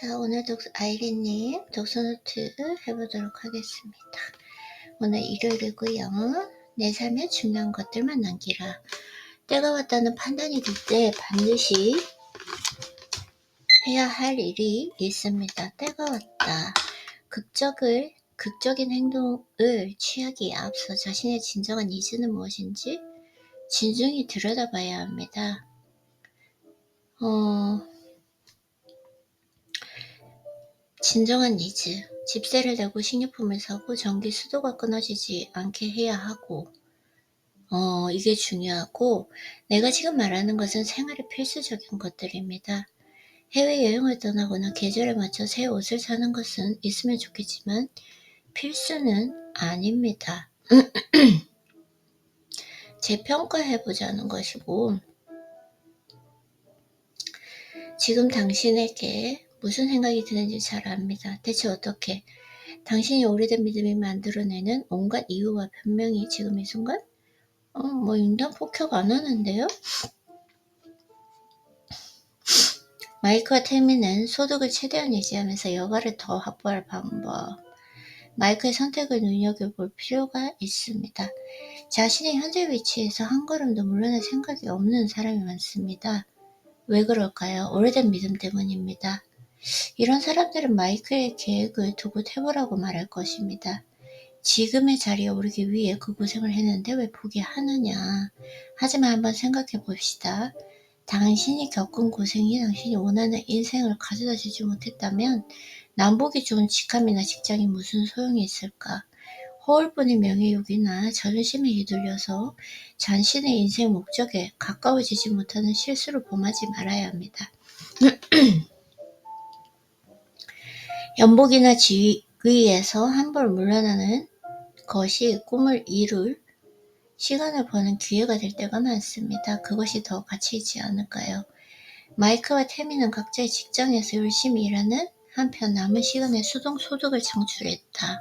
자, 오늘 아이린님 독서노트 해보도록 하겠습니다. 오늘 일요일이고요. 내 삶에 중요한 것들만 남기라. 때가 왔다는 판단이 들 때 반드시 해야 할 일이 있습니다. 때가 왔다. 극적인 행동을 취하기에 앞서 자신의 진정한 니즈는 무엇인지 진중히 들여다봐야 합니다. 진정한 니즈. 집세를 내고 식료품을 사고 전기 수도가 끊어지지 않게 해야 하고 이게 중요하고, 내가 지금 말하는 것은 생활의 필수적인 것들입니다. 해외여행을 떠나거나 계절에 맞춰 새 옷을 사는 것은 있으면 좋겠지만 필수는 아닙니다. 재평가해보자는 것이고, 지금 당신에게 무슨 생각이 드는지 잘 압니다. 대체 어떻게 당신이 오래된 믿음이 만들어내는 온갖 이유와 변명이 지금 이 순간 인간 폭격 안 하는데요? 마이크와 태미는 소득을 최대한 유지하면서 여가를 더 확보할 방법. 마이크의 선택을 눈여겨볼 필요가 있습니다. 자신의 현재 위치에서 한 걸음도 물러날 생각이 없는 사람이 많습니다. 왜 그럴까요? 오래된 믿음 때문입니다. 이런 사람들은 마이크의 계획을 두고 해보라고 말할 것입니다. 지금의 자리에 오르기 위해 그 고생을 했는데 왜 포기하느냐. 하지만 한번 생각해 봅시다. 당신이 겪은 고생이 당신이 원하는 인생을 가져다 주지 못했다면 남보기 좋은 직함이나 직장이 무슨 소용이 있을까? 허울뿐인 명예욕이나 자존심에 휘둘려서 자신의 인생 목적에 가까워지지 못하는 실수를 범하지 말아야 합니다. 연복이나 지위에서 한 번 물러나는 것이 꿈을 이룰 시간을 버는 기회가 될 때가 많습니다. 그것이 더 가치 있지 않을까요? 마이크와 태미는 각자의 직장에서 열심히 일하는 한편 남은 시간에 소득을 창출했다.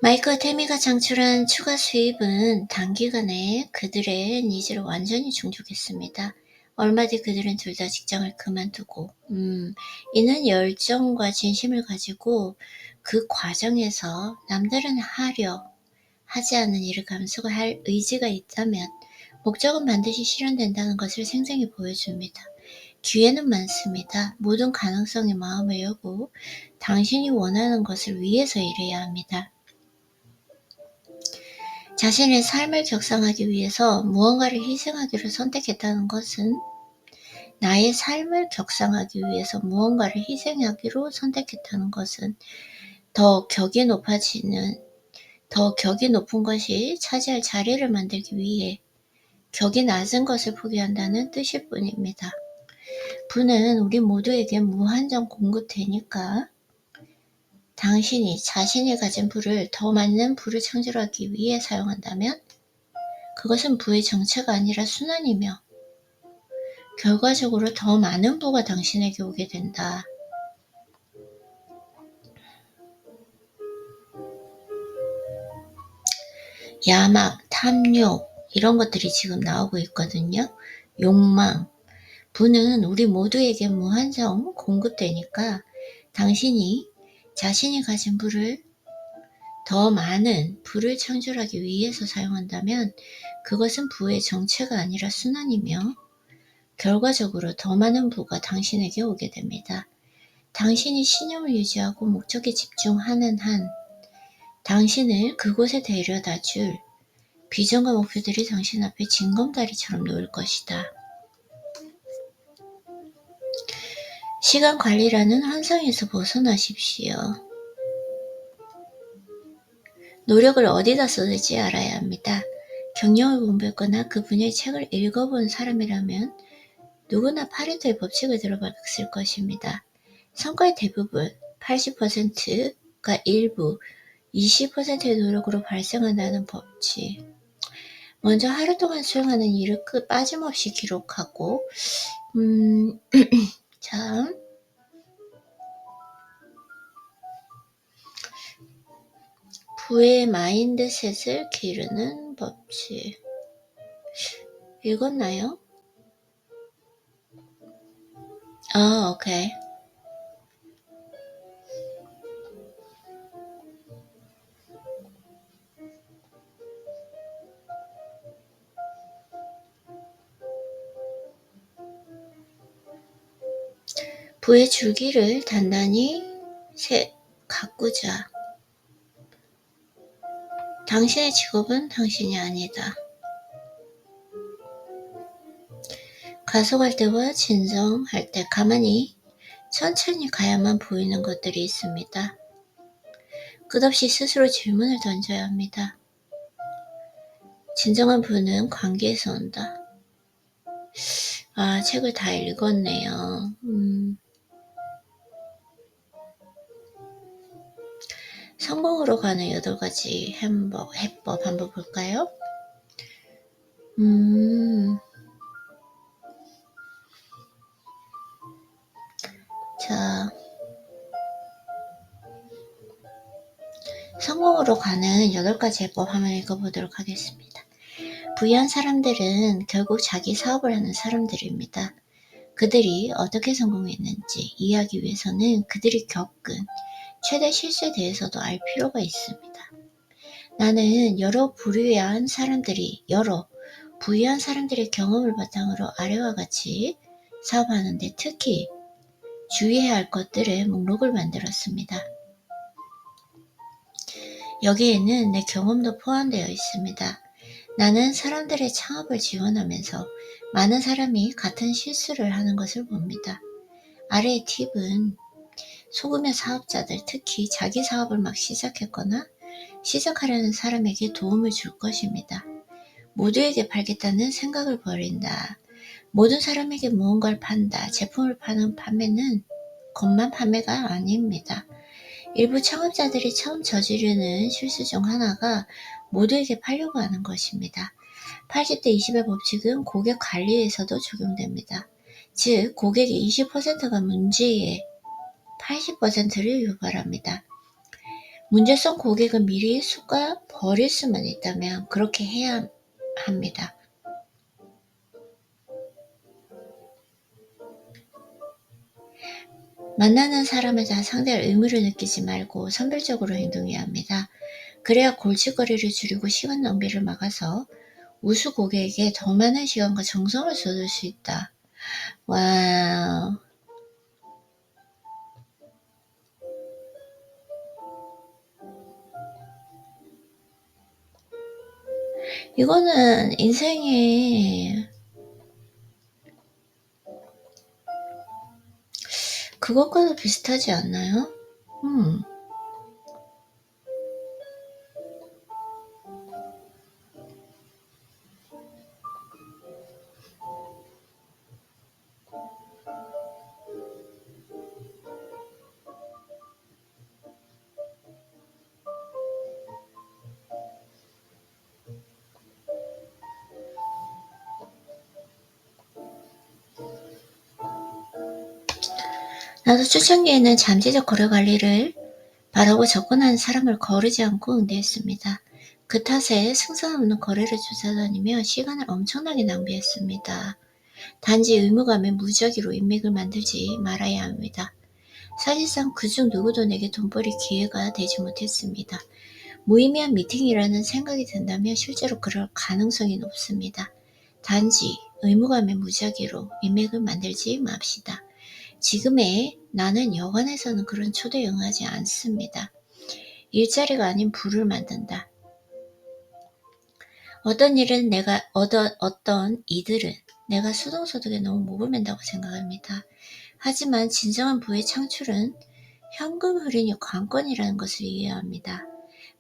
마이크와 태미가 창출한 추가 수입은 단기간에 그들의 니즈를 완전히 충족했습니다. 얼마 뒤 그들은 둘 다 직장을 그만두고 이는 열정과 진심을 가지고 그 과정에서 남들은 하려 하지 않는 일을 감수할 의지가 있다면 목적은 반드시 실현된다는 것을 생생히 보여줍니다. 기회는 많습니다. 모든 가능성에 마음을 열고 당신이 원하는 것을 위해서 일해야 합니다. 자신의 삶을 격상하기 위해서 무언가를 희생하기를 선택했다는 것은 나의 삶을 격상하기 위해서 무언가를 희생하기로 선택했다는 것은 더 격이 높은 것이 차지할 자리를 만들기 위해 격이 낮은 것을 포기한다는 뜻일 뿐입니다. 부는 우리 모두에게 무한정 공급되니까 당신이 자신이 가진 부를 더 많은 부를 창출하기 위해 사용한다면 그것은 부의 정체가 아니라 순환이며 결과적으로 더 많은 부가 당신에게 오게 된다. 야망, 탐욕 이런 것들이 지금 나오고 있거든요. 욕망, 부는 우리 모두에게 무한정 공급되니까 당신이 자신이 가진 부를 더 많은 부를 창출하기 위해서 사용한다면 그것은 부의 정체가 아니라 순환이며 결과적으로 더 많은 부가 당신에게 오게 됩니다. 당신이 신념을 유지하고 목적에 집중하는 한 당신을 그곳에 데려다 줄 비전과 목표들이 당신 앞에 징검다리처럼 놓일 것이다. 시간 관리라는 환상에서 벗어나십시오. 노력을 어디다 쏟을지 알아야 합니다. 경영을 공부했거나 그 분야의 책을 읽어본 사람이라면 누구나 파레토의 법칙을 들어봤을 것입니다. 성과의 대부분 80%가 일부 20%의 노력으로 발생한다는 법칙. 먼저 하루 동안 수행하는 일을 빠짐없이 기록하고 참 부의 마인드셋을 기르는 법칙. 읽었나요? 오케이. 부의 줄기를 단단히 가꾸자. 당신의 직업은 당신이 아니다. 가속할 때와 진정할 때 가만히 천천히 가야만 보이는 것들이 있습니다. 끝없이 스스로 질문을 던져야 합니다. 진정한 부는 관계에서 온다. 책을 다 읽었네요. 성공으로 가는 8가지 해법 한번 볼까요? 자, 성공으로 가는 8가지 해법 한번 읽어보도록 하겠습니다. 부유한 사람들은 결국 자기 사업을 하는 사람들입니다. 그들이 어떻게 성공했는지 이해하기 위해서는 그들이 겪은 최대 실수에 대해서도 알 필요가 있습니다. 나는 여러 부유한 사람들의 경험을 바탕으로 아래와 같이 사업하는데 특히 주의해야 할 것들의 목록을 만들었습니다. 여기에는 내 경험도 포함되어 있습니다. 나는 사람들의 창업을 지원하면서 많은 사람이 같은 실수를 하는 것을 봅니다. 아래의 팁은 소규모 사업자들, 특히 자기 사업을 막 시작했거나 시작하려는 사람에게 도움을 줄 것입니다. 모두에게 팔겠다는 생각을 버린다. 모든 사람에게 무언가를 판다. 제품을 파는 판매는 겉만 판매가 아닙니다. 일부 창업자들이 처음 저지르는 실수 중 하나가 모두에게 팔려고 하는 것입니다. 80대 20의 법칙은 고객 관리에서도 적용됩니다. 즉, 고객의 20%가 문제의 80%를 유발합니다. 문제성 고객은 미리 숟가 버릴 수만 있다면 그렇게 해야 합니다. 만나는 사람마다 상대할 의무를 느끼지 말고 선별적으로 행동해야 합니다. 그래야 골칫거리를 줄이고 시간 낭비를 막아서 우수 고객에게 더 많은 시간과 정성을 쏟을 수 있다. 와우. 이거는 인생에 그것과도 비슷하지 않나요? 나도 초창기에는 잠재적 거래 관리를 바라고 접근하는 사람을 거르지 않고 응대했습니다. 그 탓에 승산 없는 거래를 쫓아다니며 시간을 엄청나게 낭비했습니다. 단지 의무감에 무작위로 인맥을 만들지 말아야 합니다. 사실상 그중 누구도 내게 돈벌이 기회가 되지 못했습니다. 무의미한 미팅이라는 생각이 든다면 실제로 그럴 가능성이 높습니다. 단지 의무감에 무작위로 인맥을 만들지 맙시다. 지금의 나는 여관에서는 그런 초대에 응하지 않습니다. 일자리가 아닌 부를 만든다. 어떤 이들은 내가 수동소득에 너무 목을 맨다고 생각합니다. 하지만 진정한 부의 창출은 현금 흐름이 관건이라는 것을 이해해야 합니다.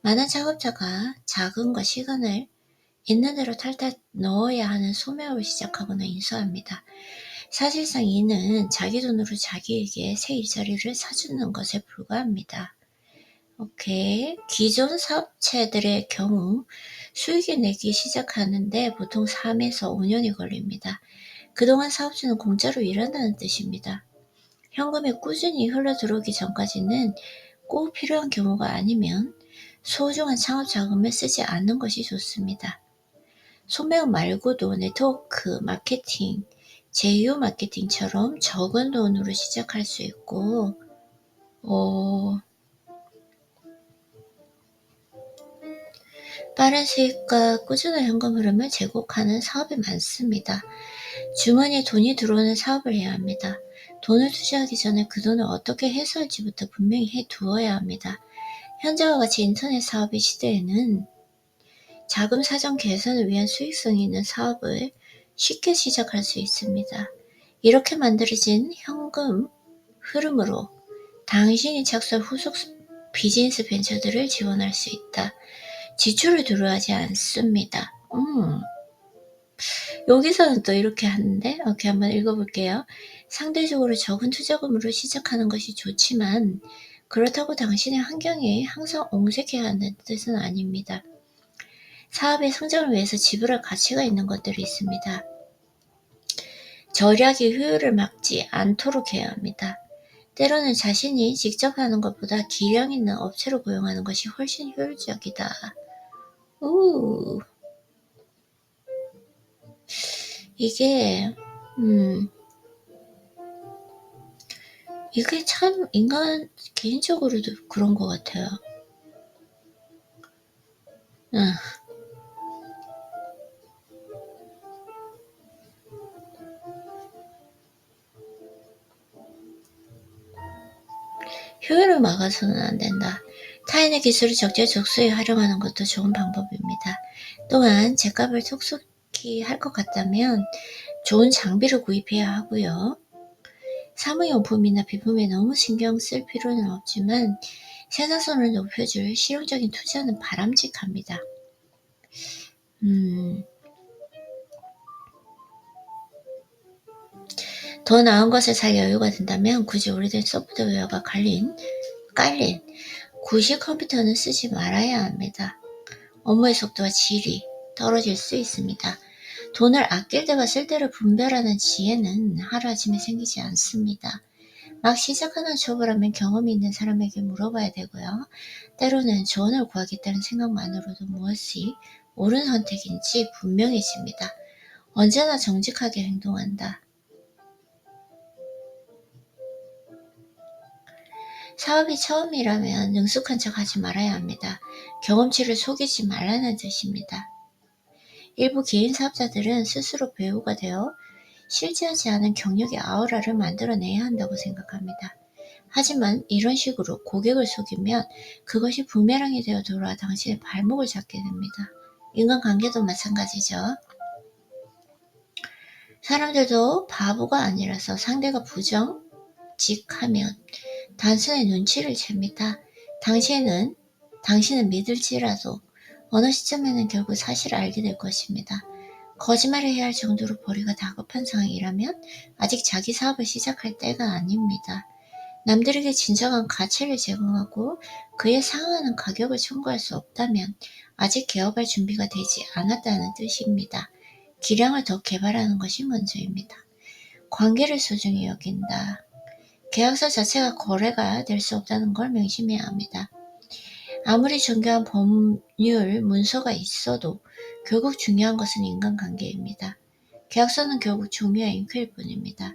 많은 작업자가 자금과 시간을 있는 대로 탈탈 넣어야 하는 소매업을 시작하거나 인수합니다. 사실상 이는 자기 돈으로 자기에게 새 일자리를 사주는 것에 불과합니다. 오케이. 기존 사업체들의 경우 수익을 내기 시작하는데 보통 3에서 5년이 걸립니다. 그동안 사업주는 공짜로 일한다는 뜻입니다. 현금이 꾸준히 흘러 들어오기 전까지는 꼭 필요한 경우가 아니면 소중한 창업 자금을 쓰지 않는 것이 좋습니다. 소매업 말고도 네트워크, 마케팅, 제휴 마케팅처럼 적은 돈으로 시작할 수 있고, 빠른 수익과 꾸준한 현금 흐름을 제공하는 사업이 많습니다. 주머니에 돈이 들어오는 사업을 해야 합니다. 돈을 투자하기 전에 그 돈을 어떻게 해소할지부터 분명히 해두어야 합니다. 현재와 같이 인터넷 사업의 시대에는 자금 사정 개선을 위한 수익성이 있는 사업을 쉽게 시작할 수 있습니다. 이렇게 만들어진 현금 흐름으로 당신이 착수한 후속 비즈니스 벤처들을 지원할 수 있다. 지출을 두려워하지 않습니다. 여기서는 또 이렇게 하는데, 오케이, 한번 읽어볼게요. 상대적으로 적은 투자금으로 시작하는 것이 좋지만 그렇다고 당신의 환경이 항상 옹색해야 한다는 뜻은 아닙니다. 사업의 성장을 위해서 지불할 가치가 있는 것들이 있습니다. 절약이 효율을 막지 않도록 해야 합니다. 때로는 자신이 직접 하는 것보다 기량 있는 업체를 고용하는 것이 훨씬 효율적이다. 이게 참 인간 개인적으로도 그런 것 같아요. 효율을 막아서는 안 된다. 타인의 기술을 적재적소에 활용하는 것도 좋은 방법입니다. 또한 제값을 톡톡히 할 것 같다면 좋은 장비를 구입해야 하고요. 사무용품이나 비품에 너무 신경 쓸 필요는 없지만 생산성을 높여줄 실용적인 투자는 바람직합니다. 더 나은 것을 살 여유가 된다면 굳이 오래된 소프트웨어가 깔린 구식 컴퓨터는 쓰지 말아야 합니다. 업무의 속도와 질이 떨어질 수 있습니다. 돈을 아낄 때와 쓸 때를 분별하는 지혜는 하루아침에 생기지 않습니다. 막 시작하는 초보라면 경험이 있는 사람에게 물어봐야 되고요. 때로는 조언을 구하겠다는 생각만으로도 무엇이 옳은 선택인지 분명해집니다. 언제나 정직하게 행동한다. 사업이 처음이라면 능숙한 척 하지 말아야 합니다. 경험치를 속이지 말라는 뜻입니다. 일부 개인 사업자들은 스스로 배우가 되어 실제하지 않은 경력의 아우라를 만들어내야 한다고 생각합니다. 하지만 이런 식으로 고객을 속이면 그것이 부메랑이 되어 돌아와 당신의 발목을 잡게 됩니다. 인간관계도 마찬가지죠. 사람들도 바보가 아니라서 상대가 부정직하면 단순히 눈치를 챕니다. 당신은 믿을지라도 어느 시점에는 결국 사실을 알게 될 것입니다. 거짓말을 해야 할 정도로 벌이가 다급한 상황이라면 아직 자기 사업을 시작할 때가 아닙니다. 남들에게 진정한 가치를 제공하고 그에 상응하는 가격을 청구할 수 없다면 아직 개업할 준비가 되지 않았다는 뜻입니다. 기량을 더 개발하는 것이 먼저입니다. 관계를 소중히 여긴다. 계약서 자체가 거래가 될 수 없다는 걸 명심해야 합니다. 아무리 정교한 법률 문서가 있어도 결국 중요한 것은 인간관계입니다. 계약서는 결국 종류의 잉크일 뿐입니다.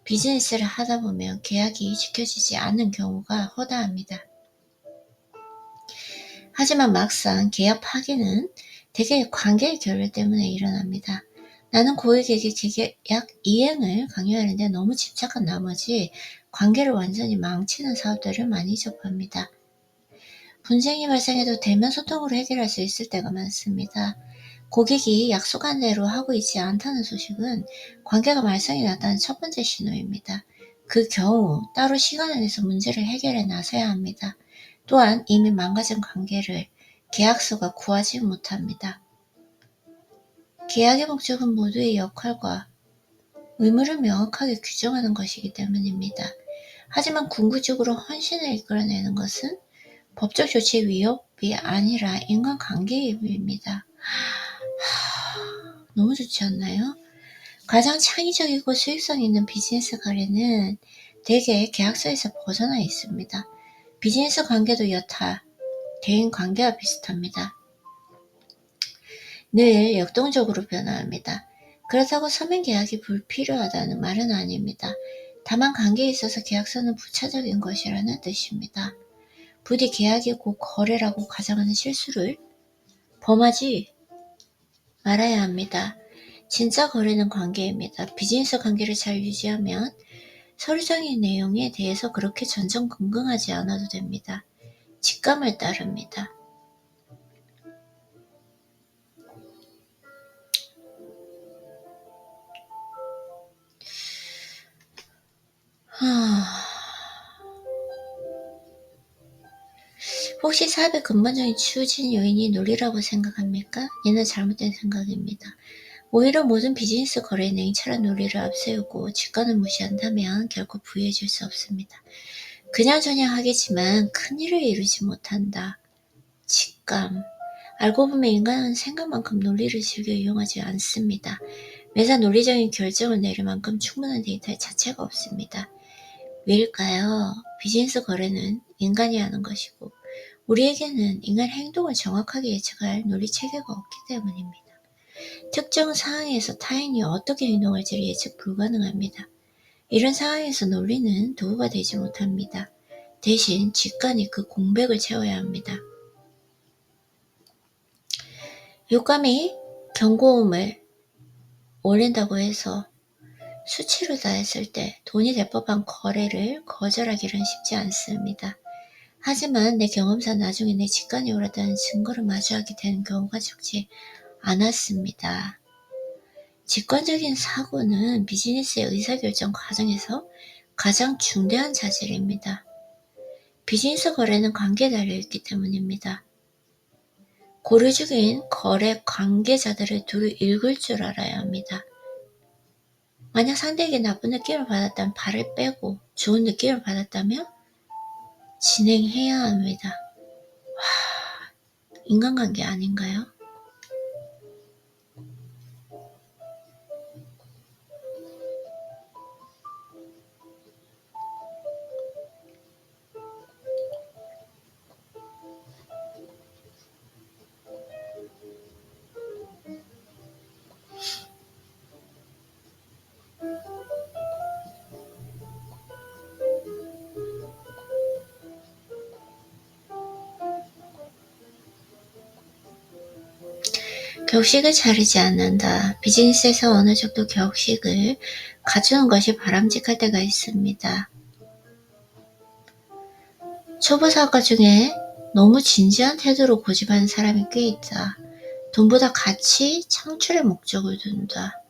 비즈니스를 하다 보면 계약이 지켜지지 않는 경우가 허다합니다. 하지만 막상 계약 파기는 대개 관계의 결여 때문에 일어납니다. 나는 고객에게 계약 이행을 강요하는데 너무 집착한 나머지 관계를 완전히 망치는 사업들을 많이 접합니다. 분쟁이 발생해도 대면 소통으로 해결할 수 있을 때가 많습니다. 고객이 약속한 대로 하고 있지 않다는 소식은 관계가 말썽이 났다는 첫 번째 신호입니다. 그 경우 따로 시간을 내서 문제를 해결해 나서야 합니다. 또한 이미 망가진 관계를 계약서가 구하지 못합니다. 계약의 목적은 모두의 역할과 의무를 명확하게 규정하는 것이기 때문입니다. 하지만 궁극적으로 헌신을 이끌어내는 것은 법적 조치의 위협이 아니라 인간관계의 위협입니다. 너무 좋지 않나요? 가장 창의적이고 수익성 있는 비즈니스 거래는 대개 계약서에서 벗어나 있습니다. 비즈니스 관계도 여타 대인 관계와 비슷합니다. 늘 역동적으로 변화합니다. 그렇다고 서면 계약이 불필요하다는 말은 아닙니다. 다만 관계에 있어서 계약서는 부차적인 것이라는 뜻입니다. 부디 계약이 곧 거래라고 가정하는 실수를 범하지 말아야 합니다. 진짜 거래는 관계입니다. 비즈니스 관계를 잘 유지하면 서류적인 내용에 대해서 그렇게 전전긍긍하지 않아도 됩니다. 직감을 따릅니다. 혹시 사업의 근본적인 추진 요인이 논리라고 생각합니까? 이는 잘못된 생각입니다. 오히려 모든 비즈니스 거래에 냉철한 논리를 앞세우고 직관을 무시한다면 결코 부유해질 수 없습니다. 그냥저냥 하겠지만 큰일을 이루지 못한다. 직감. 알고 보면 인간은 생각만큼 논리를 즐겨 이용하지 않습니다. 매사 논리적인 결정을 내릴 만큼 충분한 데이터 자체가 없습니다. 왜일까요? 비즈니스 거래는 인간이 하는 것이고 우리에게는 인간 행동을 정확하게 예측할 논리 체계가 없기 때문입니다. 특정 상황에서 타인이 어떻게 행동할지를 예측 불가능합니다. 이런 상황에서 논리는 도구가 되지 못합니다. 대신 직관이 그 공백을 채워야 합니다. 유감이 경고음을 올린다고 해서 수치로 다했을 때 돈이 될 법한 거래를 거절하기는 쉽지 않습니다. 하지만 내 경험상 나중에 내 직관이 옳았다는 증거를 마주하게 되는 경우가 적지 않았습니다. 직관적인 사고는 비즈니스의 의사결정 과정에서 가장 중대한 자질입니다. 비즈니스 거래는 관계에 달려있기 때문입니다. 고려적인 거래 관계자들의 두루 읽을 줄 알아야 합니다. 만약 상대에게 나쁜 느낌을 받았다면 발을 빼고 좋은 느낌을 받았다면 진행해야 합니다. 인간관계 아닌가요? 격식을 차리지 않는다. 비즈니스에서 어느 정도 격식을 갖추는 것이 바람직할 때가 있습니다. 초보 사업가 중에 너무 진지한 태도로 고집하는 사람이 꽤 있다. 돈보다 가치, 창출의 목적을 둔다.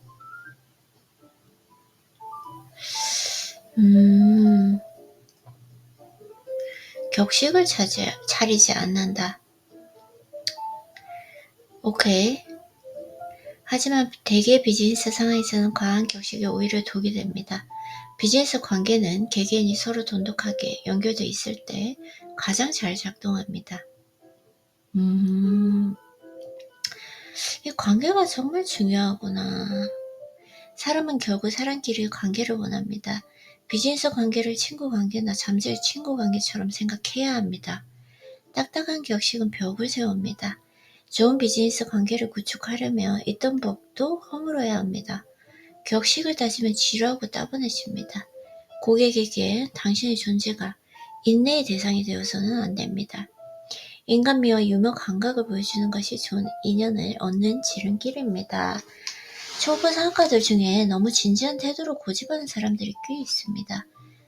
격식을 차리지 않는다. 오케이. 하지만 대개 비즈니스 상황에서는 과한 격식이 오히려 독이 됩니다. 비즈니스 관계는 개개인이 서로 돈독하게 연결되어 있을 때 가장 잘 작동합니다. 이 관계가 정말 중요하구나. 사람은 결국 사람끼리의 관계를 원합니다. 비즈니스 관계를 친구 관계나 잠재의 친구 관계처럼 생각해야 합니다. 딱딱한 격식은 벽을 세웁니다. 좋은 비즈니스 관계를 구축하려면 있던 법도 허물어야 합니다. 격식을 따지면 지루하고 따분해집니다. 고객에게 당신의 존재가 인내의 대상이 되어서는 안 됩니다. 인간미와 유머 감각을 보여주는 것이 좋은 인연을 얻는 지름길입니다. 초보 사업가들 중에 너무 진지한 태도로 고집하는 사람들이 꽤 있습니다.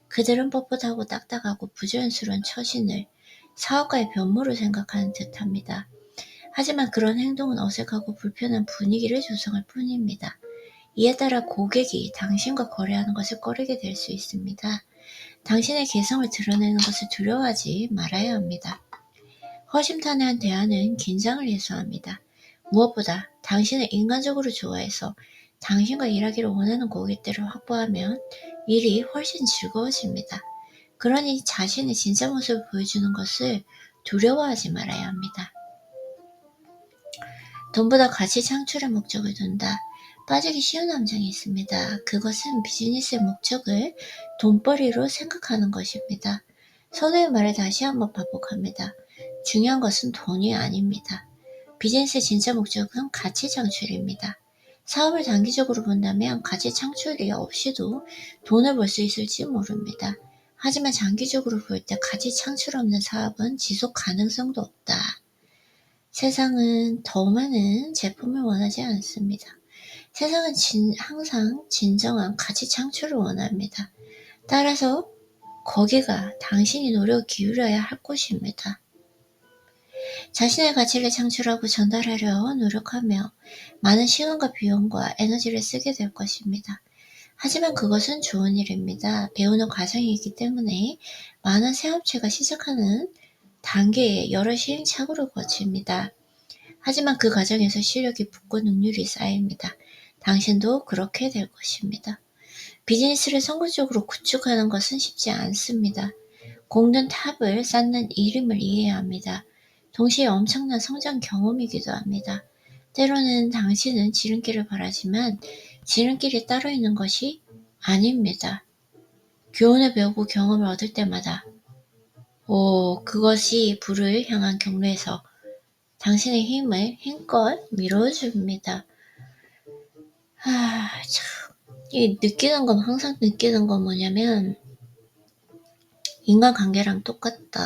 그들은 뻣뻣하고 딱딱하고 부자연스러운 처신을 사업가의 변모로 생각하는 듯합니다. 하지만 그런 행동은 어색하고 불편한 분위기를 조성할 뿐입니다. 이에 따라 고객이 당신과 거래하는 것을 꺼리게 될 수 있습니다. 당신의 개성을 드러내는 것을 두려워하지 말아야 합니다. 허심탄회한 대화는 긴장을 해소합니다. 무엇보다 당신을 인간적으로 좋아해서 당신과 일하기를 원하는 고객들을 확보하면 일이 훨씬 즐거워집니다. 그러니 자신의 진짜 모습을 보여주는 것을 두려워하지 말아야 합니다. 돈보다 가치 창출의 목적을 둔다. 빠지기 쉬운 함정이 있습니다. 그것은 비즈니스의 목적을 돈벌이로 생각하는 것입니다. 선우의 말을 다시 한번 반복합니다. 중요한 것은 돈이 아닙니다. 비즈니스의 진짜 목적은 가치 창출입니다. 사업을 단기적으로 본다면 가치 창출이 없이도 돈을 벌 수 있을지 모릅니다. 하지만 장기적으로 볼 때 가치 창출 없는 사업은 지속 가능성도 없다. 세상은 더 많은 제품을 원하지 않습니다. 세상은 항상 진정한 가치 창출을 원합니다. 따라서 거기가 당신이 노력 기울여야 할 곳입니다. 자신의 가치를 창출하고 전달하려 노력하며 많은 시간과 비용과 에너지를 쓰게 될 것입니다. 하지만 그것은 좋은 일입니다. 배우는 과정이기 때문에 많은 새업체가 시작하는 단계에 여러 시행착오를 거칩니다. 하지만 그 과정에서 실력이 붙고 능률이 쌓입니다. 당신도 그렇게 될 것입니다. 비즈니스를 성공적으로 구축하는 것은 쉽지 않습니다. 공든 탑을 쌓는 이름을 이해해야 합니다. 동시에 엄청난 성장 경험이기도 합니다. 때로는 당신은 지름길을 바라지만 지름길이 따로 있는 것이 아닙니다. 교훈을 배우고 경험을 얻을 때마다 그것이 불을 향한 경로에서 당신의 힘을 힘껏 밀어줍니다. 참. 이 느끼는 건 항상 느끼는 건 뭐냐면 인간관계랑 똑같다.